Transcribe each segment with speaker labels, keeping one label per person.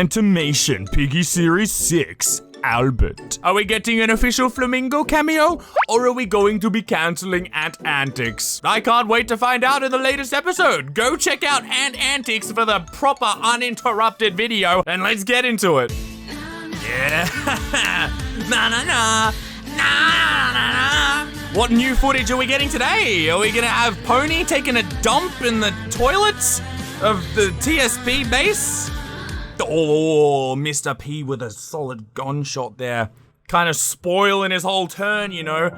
Speaker 1: Antimation Piggy Series 6, Albert. Are we getting an official Flamingo cameo, or are we going to be canceling Antics? I can't wait to find out in the latest episode. Go check out Antics for the proper uninterrupted video, and let's get into it. Yeah. Na na na. Na na na. What new footage are we getting today? Are we gonna have Pony taking a dump in the toilets of the TSP base? Oh, Mr. P with a solid gunshot there. Kind of spoiling his whole turn, you know.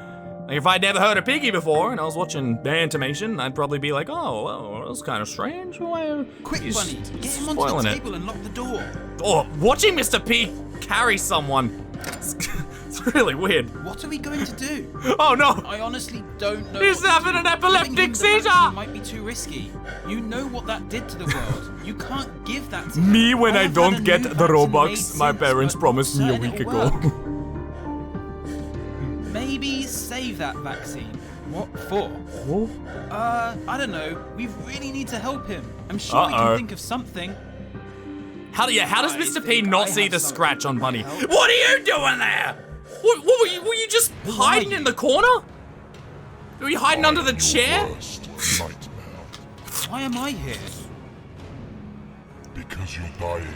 Speaker 1: Like if I'd never heard of Piggy before and I was watching the Antimation, I'd probably be like, oh, well, that's kind of strange.
Speaker 2: Quick, Bunny, get him onto the table and lock the door.
Speaker 1: Oh, watching Mr. P carry someone. It's really weird.
Speaker 2: What are we going to do?
Speaker 1: Oh no!
Speaker 2: I honestly don't know.
Speaker 1: He's having an epileptic seizure!
Speaker 2: Might be too risky. You know what that did to the world. You can't give that to
Speaker 1: me
Speaker 2: them.
Speaker 1: when I don't get the Robux my parents promised me a week ago.
Speaker 2: Maybe save that vaccine. What for?
Speaker 1: Oh?
Speaker 2: I don't know. We really need to help him. I'm sure we can think of something.
Speaker 1: How does Mr. P not see the scratch on Bunny? What are you doing there? What were you just hiding in the corner? Were you hiding under the chair?
Speaker 2: Why am I here?
Speaker 3: Because you're dying.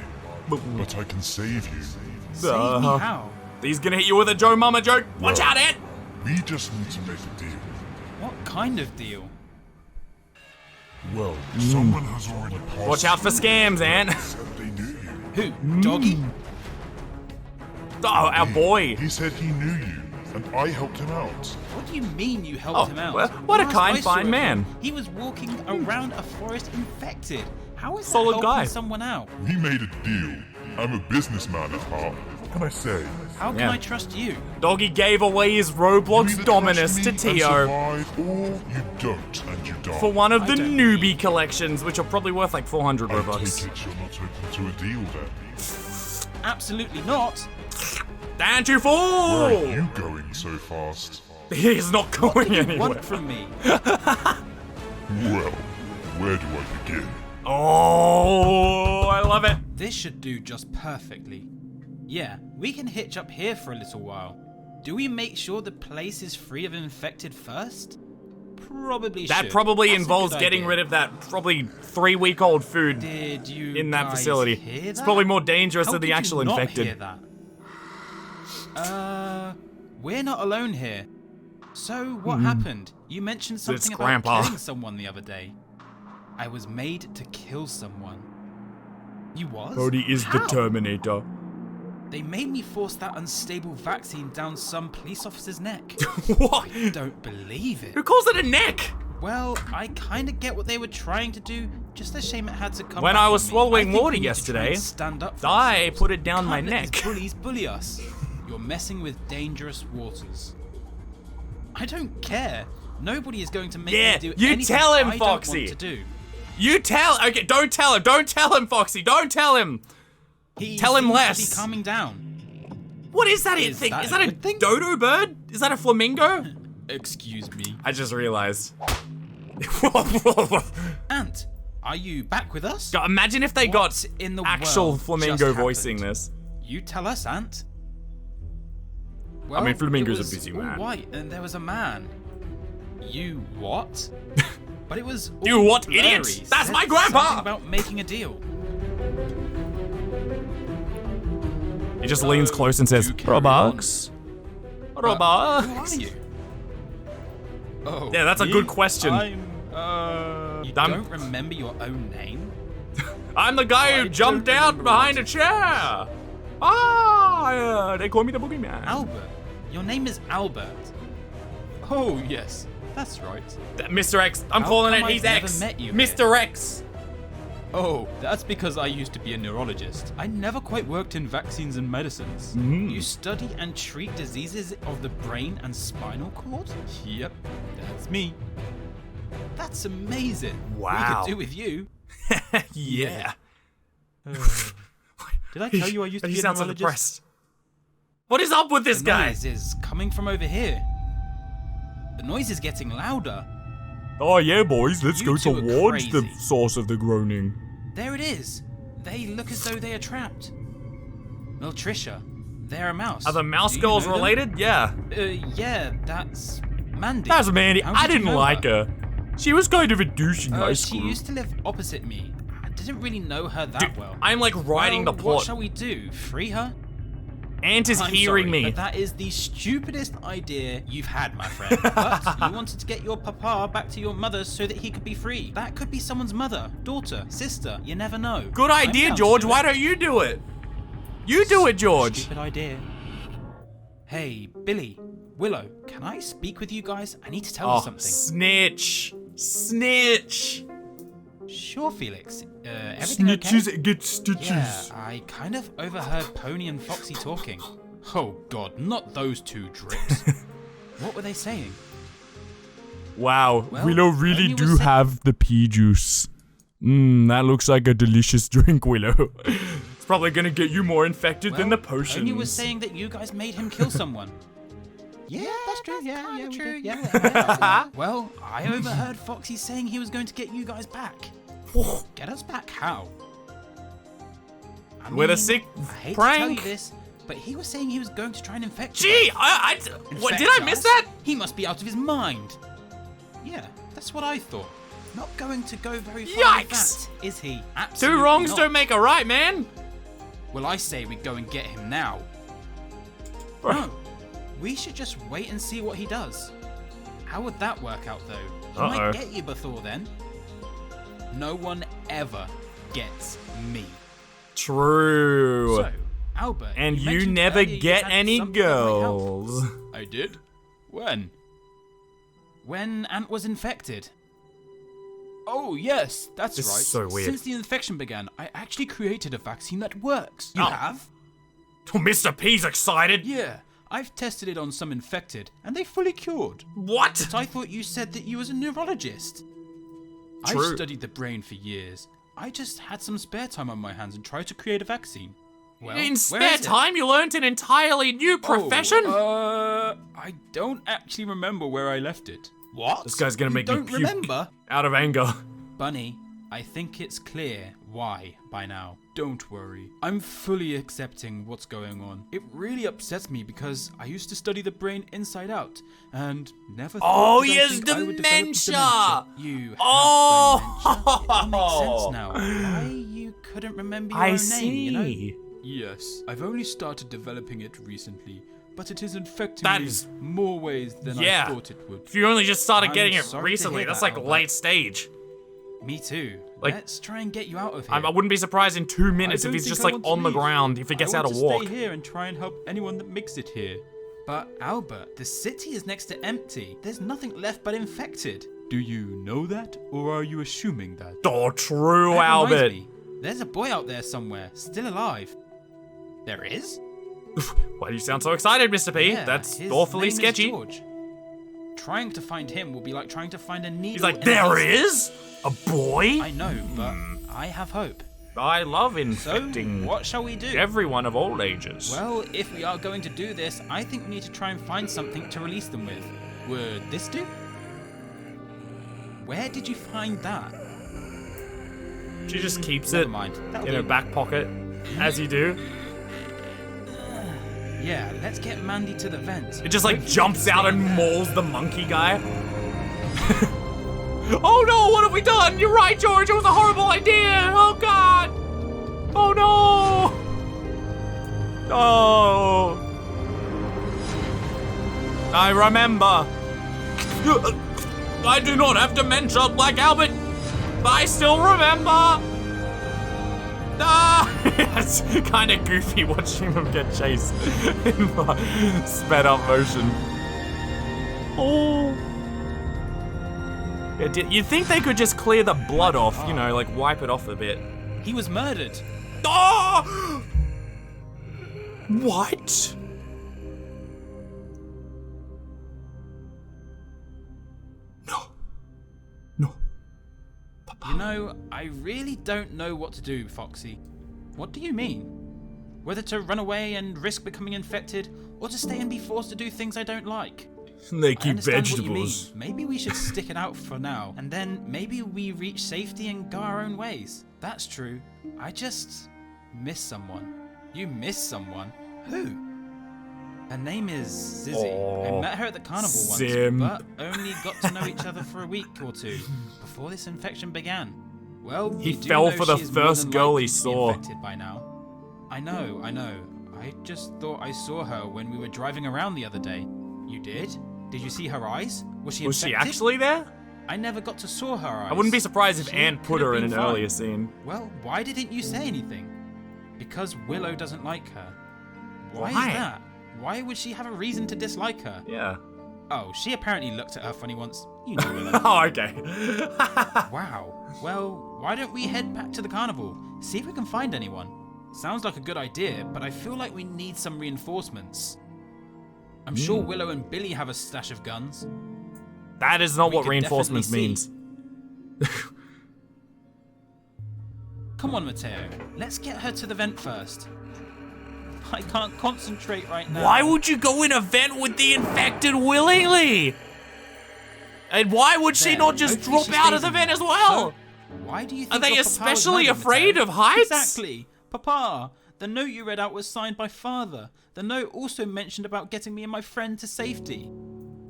Speaker 3: But I can save you.
Speaker 2: Save me how?
Speaker 1: He's gonna hit you with a Joe Mama joke. Watch out, Ant!
Speaker 3: We just need to make a deal.
Speaker 2: What kind of deal?
Speaker 3: Well, someone has already passed.
Speaker 1: Watch out for scams, Ant.
Speaker 3: They knew you.
Speaker 2: Who? Doggy?
Speaker 1: Oh, our boy.
Speaker 3: He said he knew you, and I helped him out.
Speaker 2: What do you mean you helped him out?
Speaker 1: Well, what a
Speaker 2: Last
Speaker 1: kind,
Speaker 2: I saw
Speaker 1: fine
Speaker 2: him,
Speaker 1: man.
Speaker 2: He was walking around a forest infected. How is that
Speaker 1: Solid
Speaker 2: helping
Speaker 1: guy.
Speaker 2: someone out?
Speaker 3: We made a deal. I'm a businessman at heart. What can I say?
Speaker 2: How can I trust you?
Speaker 1: Doggy gave away his Roblox
Speaker 3: You either
Speaker 1: dominus
Speaker 3: trust
Speaker 1: to
Speaker 3: me and
Speaker 1: Tio
Speaker 3: survive, or you don't and you die.
Speaker 1: for one of the
Speaker 2: I don't
Speaker 1: newbie collections, which are probably worth like 400
Speaker 3: I
Speaker 1: Robux.
Speaker 3: take it you're not open to a deal then.
Speaker 2: Absolutely not.
Speaker 1: Stand you fool!
Speaker 3: Where are you going so fast?
Speaker 1: He's not going
Speaker 2: What do you
Speaker 1: anywhere.
Speaker 2: want from me?
Speaker 3: Well, where do I begin?
Speaker 1: Oh, I love it.
Speaker 2: This should do just perfectly. Yeah, we can hitch up here for a little while. Do we make sure the place is free of infected first? Probably should.
Speaker 1: That probably
Speaker 2: That's a
Speaker 1: involves
Speaker 2: good
Speaker 1: getting
Speaker 2: idea.
Speaker 1: rid of that probably 3-week-old food
Speaker 2: Did you
Speaker 1: in that
Speaker 2: guys
Speaker 1: facility.
Speaker 2: hear
Speaker 1: It's
Speaker 2: that?
Speaker 1: probably more dangerous
Speaker 2: How
Speaker 1: than the
Speaker 2: did
Speaker 1: actual
Speaker 2: you not
Speaker 1: infected.
Speaker 2: Hear that? We're not alone here. So what happened? You mentioned something about
Speaker 1: Grandpa.
Speaker 2: killing someone the other day. I was made to kill someone. You was?
Speaker 1: Cody is the
Speaker 2: How?
Speaker 1: Terminator.
Speaker 2: They made me force that unstable vaccine down some police officer's neck.
Speaker 1: What?
Speaker 2: I don't believe it.
Speaker 1: Who calls it a neck?
Speaker 2: Well, I kind of get what they were trying to do. Just a shame it had to come.
Speaker 1: When
Speaker 2: back
Speaker 1: I was
Speaker 2: on me.
Speaker 1: swallowing
Speaker 2: I think
Speaker 1: water
Speaker 2: we need to try and
Speaker 1: yesterday,
Speaker 2: stand up for
Speaker 1: I
Speaker 2: ourselves.
Speaker 1: put it down my
Speaker 2: Can't let
Speaker 1: neck.
Speaker 2: these bullies bully us. You're messing with dangerous waters. I don't care. Nobody is going to make
Speaker 1: Yeah,
Speaker 2: me do
Speaker 1: you
Speaker 2: anything
Speaker 1: tell him,
Speaker 2: I don't
Speaker 1: Foxy.
Speaker 2: want to do.
Speaker 1: You tell. Okay, don't tell him. Don't tell him, Foxy. Don't tell him.
Speaker 2: He
Speaker 1: Tell him
Speaker 2: seems
Speaker 1: less.
Speaker 2: To be calming down.
Speaker 1: What is that
Speaker 2: Is
Speaker 1: thing?
Speaker 2: that
Speaker 1: Is
Speaker 2: a
Speaker 1: that a
Speaker 2: good thing?
Speaker 1: dodo bird? Is that a flamingo?
Speaker 2: Excuse me.
Speaker 1: I just realized.
Speaker 2: Ant, are you back with us?
Speaker 1: God, imagine if they
Speaker 2: What
Speaker 1: got
Speaker 2: in the
Speaker 1: actual
Speaker 2: world
Speaker 1: flamingo
Speaker 2: just
Speaker 1: voicing
Speaker 2: happened?
Speaker 1: this.
Speaker 2: You tell us, Ant. Well,
Speaker 1: mean, Flamingo's
Speaker 2: it
Speaker 1: a
Speaker 2: was
Speaker 1: busy
Speaker 2: all
Speaker 1: man.
Speaker 2: white, and there was a man. You what? But it was all
Speaker 1: You what,
Speaker 2: blurry.
Speaker 1: idiot? That's
Speaker 2: Said
Speaker 1: my grandpa!
Speaker 2: something about making a deal.
Speaker 1: He just leans close and says,
Speaker 2: you carry
Speaker 1: Robux.
Speaker 2: Who
Speaker 1: Robux.
Speaker 2: are you? Oh,
Speaker 1: Yeah, that's a
Speaker 2: me?
Speaker 1: good question.
Speaker 2: You don't remember your own name?
Speaker 1: I'm the guy who
Speaker 2: I
Speaker 1: jumped
Speaker 2: don't
Speaker 1: out
Speaker 2: remember
Speaker 1: behind
Speaker 2: it.
Speaker 1: a chair. They call me the boogeyman.
Speaker 2: Albert. Your name is Albert. Oh yes, that's right.
Speaker 1: Mr. X. I'm
Speaker 2: How
Speaker 1: calling
Speaker 2: come
Speaker 1: it.
Speaker 2: I've
Speaker 1: He's
Speaker 2: never
Speaker 1: X.
Speaker 2: met you
Speaker 1: Mr. X.
Speaker 4: Oh, that's because I used to be a neurologist. I never quite worked in vaccines and medicines.
Speaker 2: You study and treat diseases of the brain and spinal cord?
Speaker 4: Yep, that's me.
Speaker 2: That's amazing.
Speaker 1: Wow.
Speaker 2: We could do with you.
Speaker 1: Yeah.
Speaker 4: Did I tell you I used to
Speaker 1: He
Speaker 4: be a
Speaker 1: sounds so
Speaker 4: neurologist?
Speaker 1: depressed. What is up with this
Speaker 2: The
Speaker 1: guy?
Speaker 2: noise is coming from over here. The noise is getting louder.
Speaker 1: Oh yeah, boys. Let's
Speaker 2: You
Speaker 1: go
Speaker 2: two are
Speaker 1: towards the
Speaker 2: crazy.
Speaker 1: source of the groaning.
Speaker 2: There it is. they look as though they are trapped. Well, Trisha, they're a mouse.
Speaker 1: Are the mouse
Speaker 2: Do you
Speaker 1: girls
Speaker 2: know them?
Speaker 1: related? Yeah.
Speaker 2: Yeah, that's Mandy.
Speaker 1: That's Mandy.
Speaker 2: How
Speaker 1: I
Speaker 2: did you
Speaker 1: didn't
Speaker 2: know
Speaker 1: like her. She was kind of a douche in high
Speaker 2: She
Speaker 1: school.
Speaker 2: used to live opposite me. I didn't really know her that well.
Speaker 1: I'm like writing
Speaker 2: Well,
Speaker 1: the plot.
Speaker 2: What shall we do? Free her?
Speaker 1: Ant is
Speaker 2: I'm
Speaker 1: hearing
Speaker 2: sorry,
Speaker 1: me.
Speaker 2: but that is the stupidest idea you've had, my friend. But you wanted to get your papa back to your mother so that he could be free. That could be someone's mother, daughter, sister. You never know.
Speaker 1: Good
Speaker 2: I'm
Speaker 1: idea,
Speaker 2: down to
Speaker 1: George.
Speaker 2: do
Speaker 1: Why
Speaker 2: it.
Speaker 1: don't you do it? You do it, George.
Speaker 2: Stupid idea. Hey, Billy, Willow, can I speak with you guys? I need to tell you something.
Speaker 1: Snitch. Snitch.
Speaker 2: Sure, Felix. Everything okay?
Speaker 1: Snitches get stitches.
Speaker 2: Yeah, I kind of overheard Pony and Foxy talking. Oh God, not those two drips. What were they saying?
Speaker 1: Wow,
Speaker 2: Well,
Speaker 1: Willow really
Speaker 2: Pony was
Speaker 1: do
Speaker 2: saying-
Speaker 1: have the pea juice. That looks like a delicious drink, Willow. It's probably gonna get you more infected than the potions.
Speaker 2: Pony was saying that you guys made him kill someone. Yeah, that's true. Yeah, true. Yeah. Well, I overheard Foxy saying he was going to get you guys back. Get us back? How? I
Speaker 1: With a
Speaker 2: mean,
Speaker 1: sick
Speaker 2: I hate
Speaker 1: prank?
Speaker 2: to tell you this, but he was saying he was going to try and infect you.
Speaker 1: Gee,
Speaker 2: guys.
Speaker 1: what, did
Speaker 2: Infect
Speaker 1: I miss
Speaker 2: us?
Speaker 1: that?
Speaker 2: He must be out of his mind. Yeah, that's what I thought. Not going to go very far with
Speaker 1: Yikes!
Speaker 2: that, is he? Absolutely
Speaker 1: Two wrongs
Speaker 2: not.
Speaker 1: don't make a right, man.
Speaker 2: Well, I say we go and get him now. No, we should just wait and see what he does. How would that work out, though? He
Speaker 1: Uh-oh.
Speaker 2: might get you before then. No one ever gets me.
Speaker 1: True.
Speaker 2: So, Albert,
Speaker 1: and you
Speaker 2: mentioned
Speaker 1: never
Speaker 2: earlier you
Speaker 1: get
Speaker 2: had
Speaker 1: any
Speaker 2: something that might help.
Speaker 1: girls.
Speaker 4: I did? When?
Speaker 2: When Ant was infected.
Speaker 4: Oh, yes, that's
Speaker 1: This is
Speaker 4: right.
Speaker 1: so weird.
Speaker 4: Since the infection began, I actually created a vaccine that works.
Speaker 2: You
Speaker 1: Oh.
Speaker 2: have?
Speaker 1: Oh, Mr. P's excited.
Speaker 4: Yeah, I've tested it on some infected, and they fully cured.
Speaker 1: What?
Speaker 2: But I thought you said that you was a neurologist.
Speaker 1: True.
Speaker 4: I've studied the brain for years. I just had some spare time on my hands and tried to create a vaccine.
Speaker 2: Well,
Speaker 1: In
Speaker 2: where
Speaker 1: spare
Speaker 2: is it?
Speaker 1: time, you learned an entirely new profession?
Speaker 4: I don't actually remember where I left it.
Speaker 2: What?
Speaker 1: This guy's gonna
Speaker 2: You
Speaker 1: make me
Speaker 2: don't
Speaker 1: puke.
Speaker 2: remember?
Speaker 1: Out of anger.
Speaker 2: Bunny, I think it's clear why by now.
Speaker 4: Don't worry. I'm fully accepting what's going on. It really upsets me because I used to study the brain inside out and never
Speaker 1: Oh,
Speaker 4: thought that I
Speaker 1: yes,
Speaker 4: think I would develop
Speaker 1: dementia!
Speaker 2: You have
Speaker 1: Oh!
Speaker 2: dementia. It all makes sense now. Why you couldn't remember your
Speaker 1: I
Speaker 2: own
Speaker 1: see.
Speaker 2: name, you know?
Speaker 4: Yes, I've only started developing it recently, but it is infecting
Speaker 1: That
Speaker 4: me
Speaker 1: is-
Speaker 4: more ways than
Speaker 1: Yeah.
Speaker 4: I thought it would.
Speaker 1: If you only just started
Speaker 2: I'm
Speaker 1: getting it
Speaker 2: sorry to
Speaker 1: recently,
Speaker 2: hear
Speaker 1: that's
Speaker 2: that,
Speaker 1: like
Speaker 2: Albert.
Speaker 1: late stage.
Speaker 2: Me too.
Speaker 1: Like-
Speaker 2: Let's try and get you out of here.
Speaker 1: I wouldn't be surprised in 2 minutes if
Speaker 4: I don't
Speaker 1: he's
Speaker 4: think
Speaker 1: just
Speaker 4: I
Speaker 1: like
Speaker 4: want to
Speaker 1: on the
Speaker 4: leave.
Speaker 1: ground, if he gets
Speaker 4: I
Speaker 1: out
Speaker 4: want
Speaker 1: to
Speaker 4: to
Speaker 1: walk.
Speaker 4: stay here and try and help anyone that makes it here.
Speaker 2: But Albert, the city is next to empty. There's nothing left but infected.
Speaker 4: Do you know that, or are you assuming that?
Speaker 1: Oh, true,
Speaker 2: That reminds
Speaker 1: Albert.
Speaker 2: me, there's a boy out there somewhere, still alive. There is?
Speaker 1: Why do you sound so excited, Mr. P?
Speaker 2: Yeah,
Speaker 1: That's
Speaker 2: his
Speaker 1: awfully
Speaker 2: name is
Speaker 1: sketchy.
Speaker 2: George. Trying to find him will be like trying to find a needle.
Speaker 1: He's like,
Speaker 2: in a
Speaker 1: there
Speaker 2: haystack."
Speaker 1: is? A boy?
Speaker 2: I know, but I have hope.
Speaker 1: I love
Speaker 2: So,
Speaker 1: infecting
Speaker 2: what shall we do?
Speaker 1: everyone of all ages.
Speaker 2: Well, if we are going to do this, I think we need to try and find something to release them with. Would this do? Where did you find that?
Speaker 1: She just keeps
Speaker 2: Never
Speaker 1: it
Speaker 2: mind. That'll
Speaker 1: in her
Speaker 2: do.
Speaker 1: back pocket, as you do.
Speaker 2: Yeah, let's get Mandy to the vent.
Speaker 1: It just like
Speaker 2: Hopefully
Speaker 1: jumps
Speaker 2: we can
Speaker 1: out
Speaker 2: stay
Speaker 1: and
Speaker 2: in there.
Speaker 1: mauls the monkey guy. Oh no, what have we done? You're right, George, it was a horrible idea. Oh god. Oh no. Oh. I remember. I do not have dementia like Albert. I still remember. Ah! It's kind of goofy watching them get chased in sped up motion. Oh. Yeah, you'd think they could just clear the blood off, you know, like wipe it off a bit.
Speaker 2: He was murdered.
Speaker 1: Oh! What? No. No. Papa.
Speaker 2: You know, I really don't know what to do, Foxy. What do you mean? Whether to run away and risk becoming infected, or to stay and be forced to do things I don't like?
Speaker 1: They
Speaker 2: I
Speaker 1: keep
Speaker 2: understand
Speaker 1: vegetables.
Speaker 2: what you mean. Maybe we should stick it out for now, and then maybe we reach safety and go our own ways. That's true. I just miss someone. You miss someone? Who? Her name is Zizzy. I met her at the carnival
Speaker 1: Zim.
Speaker 2: once, but only got to know each other for a week or two before this infection began. Well,
Speaker 1: He
Speaker 2: you do
Speaker 1: fell
Speaker 2: know
Speaker 1: for the
Speaker 2: she is more
Speaker 1: first
Speaker 2: than
Speaker 1: girl
Speaker 2: likely
Speaker 1: he
Speaker 2: to be
Speaker 1: saw.
Speaker 2: infected by now. I know. I just thought I saw her when we were driving around the other day. You did? Did you see her eyes? Was she
Speaker 1: Was she
Speaker 2: infected?
Speaker 1: actually there?
Speaker 2: I never got to saw her eyes.
Speaker 1: I wouldn't be surprised if
Speaker 2: She
Speaker 1: Ant put
Speaker 2: could have
Speaker 1: her in an
Speaker 2: been fine.
Speaker 1: earlier scene.
Speaker 2: Well, why didn't you say anything? Because Willow doesn't like her. Why
Speaker 1: Why?
Speaker 2: is that? Why would she have a reason to dislike her?
Speaker 1: Yeah.
Speaker 2: Oh, she apparently looked at her funny once. You know Willow.
Speaker 1: Oh, okay.
Speaker 2: Wow. Well, why don't we head back to the carnival? See if we can find anyone. Sounds like a good idea, but I feel like we need some reinforcements. I'm sure Willow and Billy have a stash of guns.
Speaker 1: That is not
Speaker 2: We
Speaker 1: what
Speaker 2: could
Speaker 1: reinforcements
Speaker 2: definitely
Speaker 1: means.
Speaker 2: Come on, Mateo. Let's get her to the vent first. I can't concentrate right now.
Speaker 1: Why would you go in a vent with the infected willingly? And why would she
Speaker 2: There,
Speaker 1: not just
Speaker 2: hopefully
Speaker 1: drop
Speaker 2: she
Speaker 1: out of
Speaker 2: stays
Speaker 1: the
Speaker 2: in
Speaker 1: vent
Speaker 2: there.
Speaker 1: as well?
Speaker 2: So, why do you think
Speaker 1: Are they
Speaker 2: your papa was
Speaker 1: especially
Speaker 2: murdered,
Speaker 1: afraid
Speaker 2: Mateo?
Speaker 1: of heights?
Speaker 2: Exactly. Papa, the note you read out was signed by Father. The note also mentioned about getting me and my friend to safety.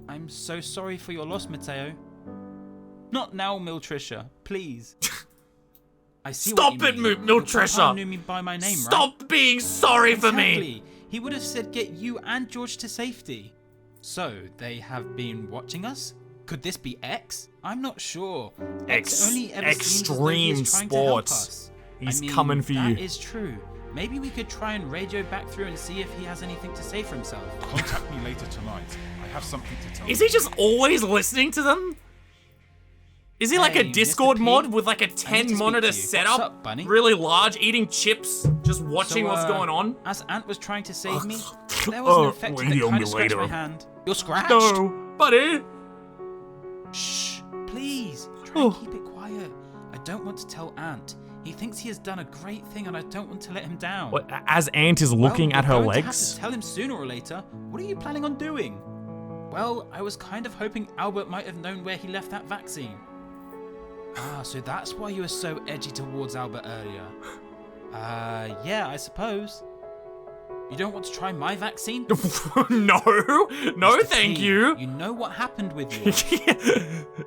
Speaker 2: I'm so sorry for your loss, Mateo. Not now, Miltricia. Please. I see
Speaker 1: Stop
Speaker 2: what you
Speaker 1: it,
Speaker 2: mean. Your
Speaker 1: Miltricia.
Speaker 2: papa knew me by my name, right?
Speaker 1: Stop being sorry for me!
Speaker 2: Exactly. He would have said get you and George to safety. So, they have been watching us? Could this be X? I'm not sure. X only ever seems as though he is
Speaker 1: extreme
Speaker 2: trying to help
Speaker 1: sports.
Speaker 2: us.
Speaker 1: He's
Speaker 2: I mean,
Speaker 1: coming for you.
Speaker 2: That is true. Maybe we could try and radio back through and see if he has anything to say for himself.
Speaker 3: Contact me later tonight. I have something to tell
Speaker 1: Is
Speaker 3: you.
Speaker 1: he just always listening to them? Is he like a
Speaker 2: Hey, Mr.
Speaker 1: Discord
Speaker 2: P,
Speaker 1: mod with like a
Speaker 2: I need to
Speaker 1: 10
Speaker 2: speak
Speaker 1: monitor
Speaker 2: to you.
Speaker 1: setup?
Speaker 2: What's up, bunny?
Speaker 1: Really large, eating chips, just watching what's going on?
Speaker 2: As Ant was trying to save me, there was an infected that
Speaker 1: radio
Speaker 2: kind
Speaker 1: me
Speaker 2: of scratched
Speaker 1: later.
Speaker 2: my hand. You're scratched?
Speaker 1: No, buddy.
Speaker 2: Shh, please. Try
Speaker 1: Oh.
Speaker 2: and keep it quiet. I don't want to tell Ant. He thinks he has done a great thing and I don't want to let him down.
Speaker 1: What, as Ant is looking
Speaker 2: Well,
Speaker 1: at her
Speaker 2: you're going to have
Speaker 1: legs?
Speaker 2: to tell him sooner or later. What are you planning on doing? Well, I was kind of hoping Albert might have known where he left that vaccine. Ah, so that's why you were so edgy towards Albert earlier. Yeah, I suppose. You don't want to try my vaccine?
Speaker 1: No,
Speaker 2: Mr.
Speaker 1: thank
Speaker 2: P,
Speaker 1: you.
Speaker 2: You know what happened with yours.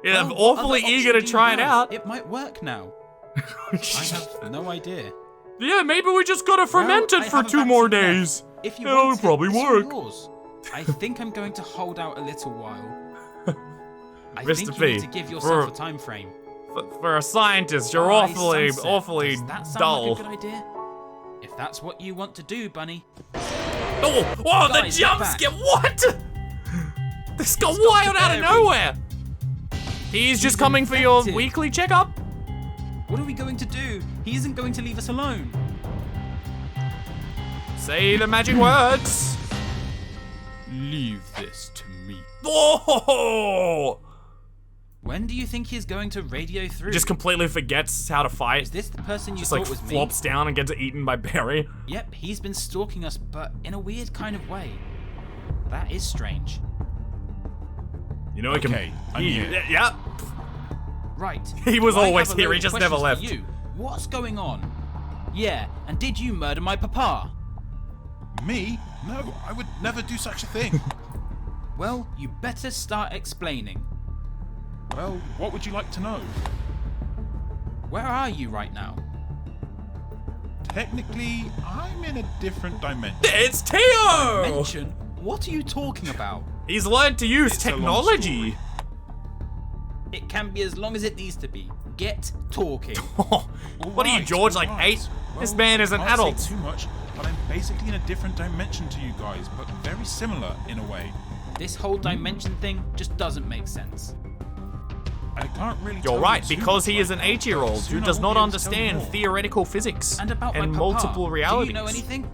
Speaker 1: Yeah, I'm
Speaker 2: Well, what
Speaker 1: awfully
Speaker 2: other
Speaker 1: eager to
Speaker 2: option do you
Speaker 1: try it
Speaker 2: have?
Speaker 1: out.
Speaker 2: It might work now. I have no idea.
Speaker 1: Yeah, maybe we just gotta ferment
Speaker 2: Well,
Speaker 1: it
Speaker 2: I
Speaker 1: for
Speaker 2: have a
Speaker 1: 2 more
Speaker 2: vaccine
Speaker 1: days.
Speaker 2: left. If you
Speaker 1: It'll
Speaker 2: want
Speaker 1: probably
Speaker 2: it's all
Speaker 1: work.
Speaker 2: yours. I think I'm going to hold out a little while. I
Speaker 1: Mr.
Speaker 2: think
Speaker 1: P,
Speaker 2: you need to give yourself
Speaker 1: for-
Speaker 2: a time frame.
Speaker 1: For a scientist, you're
Speaker 2: By
Speaker 1: awfully
Speaker 2: sunset. Does that sound
Speaker 1: dull.
Speaker 2: like a good idea? If that's what you want to do, Bunny.
Speaker 1: Oh, whoa, the
Speaker 2: Guys,
Speaker 1: jump
Speaker 2: get back.
Speaker 1: scare! What? This got
Speaker 2: Stop
Speaker 1: wild out of
Speaker 2: daring.
Speaker 1: nowhere. He's just coming for your
Speaker 2: infected.
Speaker 1: weekly checkup.
Speaker 2: What are we going to do? He isn't going to leave us alone.
Speaker 1: Say the magic words.
Speaker 4: Leave this to me.
Speaker 1: Oh!
Speaker 2: When do you think he's going to radio through?
Speaker 1: Just completely forgets how to fight.
Speaker 2: Is this the person you
Speaker 1: Just
Speaker 2: thought
Speaker 1: like
Speaker 2: was me?
Speaker 1: flops down and gets eaten by Barry.
Speaker 2: Yep, he's been stalking us, but in a weird kind of way. That is strange.
Speaker 1: You know, he can.
Speaker 3: Okay, I'm here.
Speaker 1: Yeah.
Speaker 2: Right.
Speaker 1: He was
Speaker 2: I
Speaker 1: always
Speaker 2: have a
Speaker 1: here,
Speaker 2: load
Speaker 1: he
Speaker 2: of
Speaker 1: just never
Speaker 2: questions
Speaker 1: left.
Speaker 2: for you. What's going on? Yeah, and did you murder my papa?
Speaker 3: Me? No, I would never do such a thing.
Speaker 2: Well, you better start explaining.
Speaker 3: Well, what would you like to know?
Speaker 2: Where are you right now?
Speaker 3: Technically, I'm in a different dimension.
Speaker 1: It's Teo!
Speaker 2: Mention? What are you talking about?
Speaker 1: He's learned to use
Speaker 3: It's a long
Speaker 1: technology.
Speaker 3: story.
Speaker 2: It can be as long as it needs to be. Get talking.
Speaker 1: What are you,
Speaker 3: Alright,
Speaker 1: George, like
Speaker 3: alright.
Speaker 1: 8?
Speaker 3: Well,
Speaker 1: This man is an
Speaker 3: I can't say
Speaker 1: adult.
Speaker 3: too much, but I'm basically in a different dimension to you guys, but very similar in a way.
Speaker 2: This whole dimension thing just doesn't make sense.
Speaker 3: I can't really
Speaker 1: You're
Speaker 3: tell
Speaker 1: right,
Speaker 3: you too
Speaker 1: because
Speaker 3: much
Speaker 1: he is
Speaker 3: right
Speaker 1: an
Speaker 3: now,
Speaker 1: 8-year-old
Speaker 3: but
Speaker 1: who
Speaker 3: soon I
Speaker 1: does
Speaker 3: will
Speaker 1: not
Speaker 3: be able to tell you
Speaker 1: understand
Speaker 3: more.
Speaker 1: theoretical physics
Speaker 2: And about my papa.
Speaker 1: multiple realities.
Speaker 2: Do you know anything?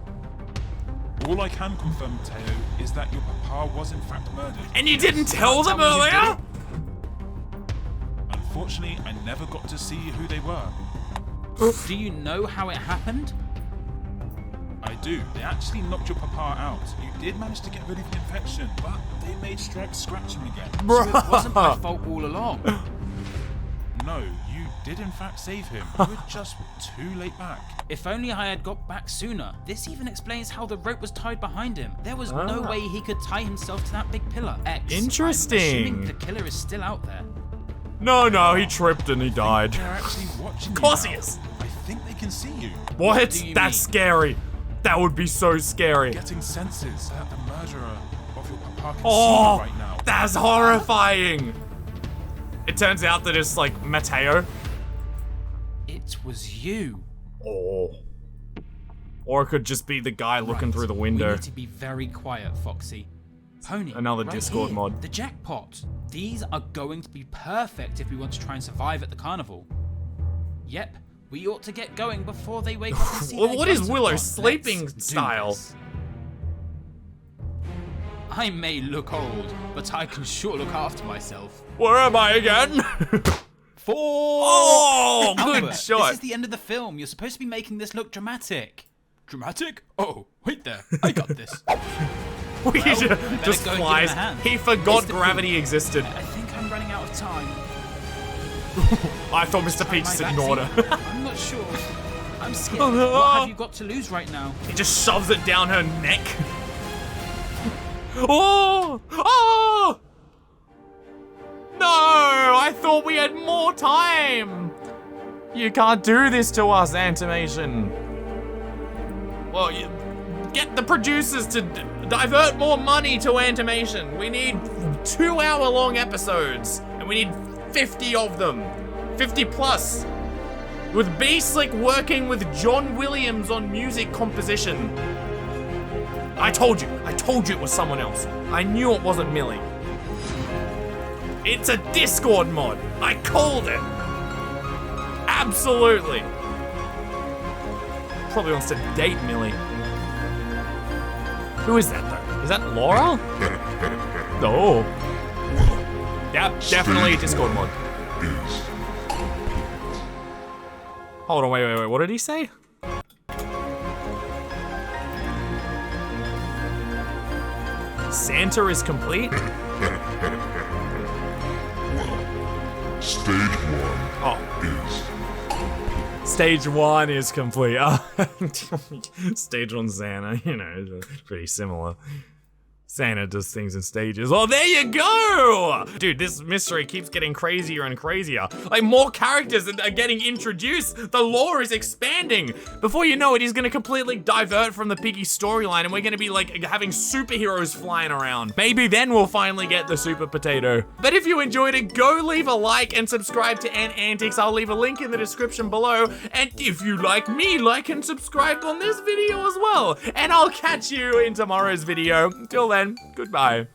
Speaker 3: All I can confirm, Teo, is that your papa was in fact murdered.
Speaker 1: And you didn't tell them
Speaker 2: Tell me you
Speaker 1: earlier?
Speaker 3: Unfortunately, I never got to see who they were.
Speaker 2: Do you know how it happened?
Speaker 3: I do. They actually knocked your papa out. You did manage to get rid of the infection, but they made Strike scratch him again.
Speaker 2: So it wasn't my fault all along.
Speaker 3: No, you did in fact save him. You were just too late back.
Speaker 2: If only I had got back sooner. This even explains how the rope was tied behind him. There was no way he could tie himself to that big pillar. X.
Speaker 1: Interesting.
Speaker 2: I'm assuming the killer is still out there.
Speaker 1: No, he tripped and he died.
Speaker 3: They're actually watching you.
Speaker 1: Of course
Speaker 3: now.
Speaker 1: he is.
Speaker 3: I think they can see you.
Speaker 1: What?
Speaker 2: do you
Speaker 1: That's
Speaker 2: mean?
Speaker 1: scary. That would be so scary.
Speaker 3: Getting senses that the murderer of your papa can see
Speaker 1: Oh,
Speaker 3: you right now.
Speaker 1: that's horrifying. It turns out that it's like Mateo.
Speaker 2: It was you.
Speaker 1: Oh. Or it could just be the guy looking
Speaker 2: Right,
Speaker 1: through the
Speaker 2: We
Speaker 1: window.
Speaker 2: need to be very quiet, Foxy. Pony.
Speaker 1: Another
Speaker 2: right
Speaker 1: Discord
Speaker 2: here,
Speaker 1: mod.
Speaker 2: The jackpot. These are going to be perfect if we want to try and survive at the carnival. Yep, we ought to get going before they wake up and see
Speaker 1: Well,
Speaker 2: their
Speaker 1: what is
Speaker 2: guns have
Speaker 1: Willow
Speaker 2: gone.
Speaker 1: sleeping
Speaker 2: Let's do
Speaker 1: style?
Speaker 2: this. I may look old, but I can sure look after myself.
Speaker 1: Where am I again? Oh, good
Speaker 2: Albert,
Speaker 1: shot.
Speaker 2: This is the end of the film. You're supposed to be making this look dramatic.
Speaker 4: Dramatic? Oh, wait there. I got this.
Speaker 1: We just
Speaker 2: go and give him a
Speaker 1: flies.
Speaker 2: hand.
Speaker 1: He forgot
Speaker 2: Mr.
Speaker 1: gravity existed.
Speaker 2: I think I'm running out of time.
Speaker 1: I thought Mr. Peach just ignored her.
Speaker 2: I'm not sure. I'm scared.
Speaker 1: Oh, no.
Speaker 2: What have you got to lose right now?
Speaker 1: He just shoves it down her neck. Oh! Oh! No! I thought we had more time! You can't do this to us, Antimation. Well, get the producers to divert more money to Antimation. We need 2-hour-long episodes, and we need 50 of them. 50 plus. With B-Slick working with John Williams on music composition. I told you it was someone else. I knew it wasn't Millie. It's a Discord mod. I called it. Absolutely. Probably wants to date Millie. Who is that though? Is that Laura? No. Yep, definitely a Discord mod. Hold on, wait. What did he say? Santa is complete?
Speaker 5: Stage 1
Speaker 1: Oh. Stage 1 is complete. Stage 1 Santa, you know, it's pretty similar. Santa does things in stages. Oh, there you go! Dude, this mystery keeps getting crazier and crazier. Like, more characters are getting introduced. The lore is expanding. Before you know it, he's gonna completely divert from the Piggy storyline and we're gonna be like having superheroes flying around. Maybe then we'll finally get the super potato. But if you enjoyed it, go leave a like and subscribe to Antics. I'll leave a link in the description below. And if you like me, like and subscribe on this video as well. And I'll catch you in tomorrow's video. Till then, goodbye.